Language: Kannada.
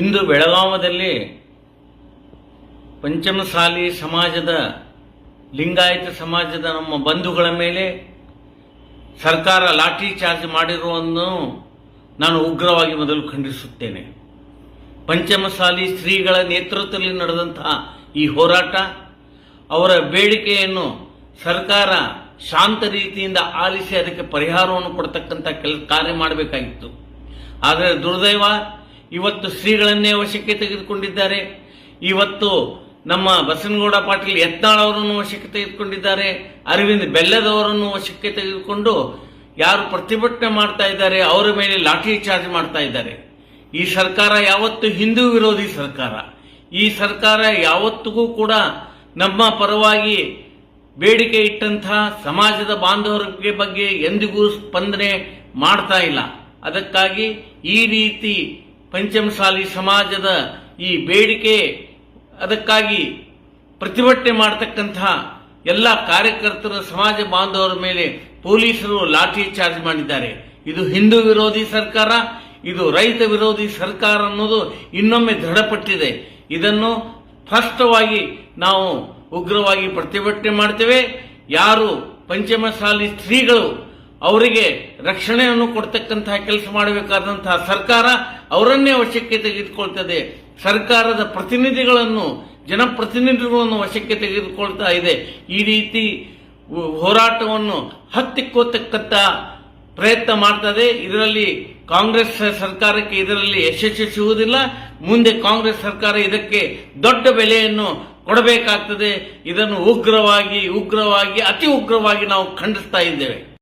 ಇಂದು ಬೆಳಗಾವದಲ್ಲಿ ಪಂಚಮಸಾಲಿ ಸಮಾಜದ ಲಿಂಗಾಯತ ಸಮಾಜದ ನಮ್ಮ ಬಂಧುಗಳ ಮೇಲೆ ಸರ್ಕಾರ ಲಾಠಿ ಚಾರ್ಜ್ ಮಾಡಿರುವುದನ್ನು ನಾನು ಉಗ್ರವಾಗಿ ಮೊದಲು ಖಂಡಿಸುತ್ತೇನೆ. ಪಂಚಮಸಾಲಿ ಶ್ರೀಗಳ ನೇತೃತ್ವದಲ್ಲಿ ನಡೆದಂತಹ ಈ ಹೋರಾಟ, ಅವರ ಬೇಡಿಕೆಯನ್ನು ಸರ್ಕಾರ ಶಾಂತ ರೀತಿಯಿಂದ ಆಲಿಸಿ ಅದಕ್ಕೆ ಪರಿಹಾರವನ್ನು ಕೊಡ್ತಕ್ಕಂಥ ಕಾರ್ಯ ಮಾಡಬೇಕಾಗಿತ್ತು. ಆದರೆ ದುರ್ದೈವ, ಇವತ್ತು ಶ್ರೀಗಳನ್ನೇ ವಶಕ್ಕೆ ತೆಗೆದುಕೊಂಡಿದ್ದಾರೆ. ಇವತ್ತು ನಮ್ಮ ಬಸನಗೌಡ ಪಾಟೀಲ್ ಯತ್ನಾಳ್ ಅವರನ್ನು ವಶಕ್ಕೆ ತೆಗೆದುಕೊಂಡಿದ್ದಾರೆ. ಅರವಿಂದ್ ಬೆಲ್ಲದವರನ್ನು ವಶಕ್ಕೆ ತೆಗೆದುಕೊಂಡು ಯಾರು ಪ್ರತಿಭಟನೆ ಮಾಡ್ತಾ ಇದ್ದಾರೆ ಅವರ ಮೇಲೆ ಲಾಠಿ ಚಾರ್ಜ್ ಮಾಡ್ತಾ ಇದ್ದಾರೆ. ಈ ಸರ್ಕಾರ ಯಾವತ್ತು ಹಿಂದೂ ವಿರೋಧಿ ಸರ್ಕಾರ. ಈ ಸರ್ಕಾರ ಯಾವತ್ತಿಗೂ ಕೂಡ ನಮ್ಮ ಪರವಾಗಿ ಬೇಡಿಕೆ ಇಟ್ಟಂತಹ ಸಮಾಜದ ಬಾಂಧವರ ಬಗ್ಗೆ ಎಂದಿಗೂ ಸ್ಪಂದನೆ ಮಾಡ್ತಾ ಇಲ್ಲ. ಅದಕ್ಕಾಗಿ ಈ ರೀತಿ ಪಂಚಮಸಾಲಿ ಸಮಾಜದ ಈ ಬೇಡಿಕೆ, ಅದಕ್ಕಾಗಿ ಪ್ರತಿಭಟನೆ ಮಾಡತಕ್ಕಂತಹ ಎಲ್ಲ ಕಾರ್ಯಕರ್ತರ, ಸಮಾಜ ಬಾಂಧವರ ಮೇಲೆ ಪೊಲೀಸರು ಲಾಠಿ ಚಾರ್ಜ್ ಮಾಡಿದ್ದಾರೆ. ಇದು ಹಿಂದೂ ವಿರೋಧಿ ಸರ್ಕಾರ, ಇದು ರೈತ ವಿರೋಧಿ ಸರ್ಕಾರ ಅನ್ನೋದು ಇನ್ನೊಮ್ಮೆ ದೃಢಪಟ್ಟಿದೆ. ಇದನ್ನು ಸ್ಪಷ್ಟವಾಗಿ ನಾವು ಉಗ್ರವಾಗಿ ಪ್ರತಿಭಟನೆ ಮಾಡ್ತೇವೆ. ಯಾರು ಪಂಚಮಸಾಲಿ ಸ್ತ್ರೀಗಳು ಅವರಿಗೆ ರಕ್ಷಣೆಯನ್ನು ಕೊಡ್ತಕ್ಕಂತಹ ಕೆಲಸ ಮಾಡಬೇಕಾದಂತಹ ಸರ್ಕಾರ ಅವರನ್ನೇ ವಶಕ್ಕೆ ತೆಗೆದುಕೊಳ್ತದೆ. ಸರ್ಕಾರದ ಪ್ರತಿನಿಧಿಗಳನ್ನು, ಜನಪ್ರತಿನಿಧಿಗಳನ್ನು ವಶಕ್ಕೆ ತೆಗೆದುಕೊಳ್ತಾ ಇದೆ. ಈ ರೀತಿ ಹೋರಾಟವನ್ನು ಹತ್ತಿಕ್ಕೋತಕ್ಕಂಥ ಪ್ರಯತ್ನ ಮಾಡ್ತದೆ. ಇದರಲ್ಲಿ ಕಾಂಗ್ರೆಸ್ ಸರ್ಕಾರಕ್ಕೆ ಇದರಲ್ಲಿ ಯಶಸ್ಸು ಸಿಗುವುದಿಲ್ಲ. ಮುಂದೆ ಕಾಂಗ್ರೆಸ್ ಸರ್ಕಾರ ಇದಕ್ಕೆ ದೊಡ್ಡ ಬೆಲೆಯನ್ನು ಕೊಡಬೇಕಾಗ್ತದೆ. ಇದನ್ನು ಉಗ್ರವಾಗಿ ಅತಿ ಉಗ್ರವಾಗಿ ನಾವು ಖಂಡಿಸ್ತಾ ಇದ್ದೇವೆ.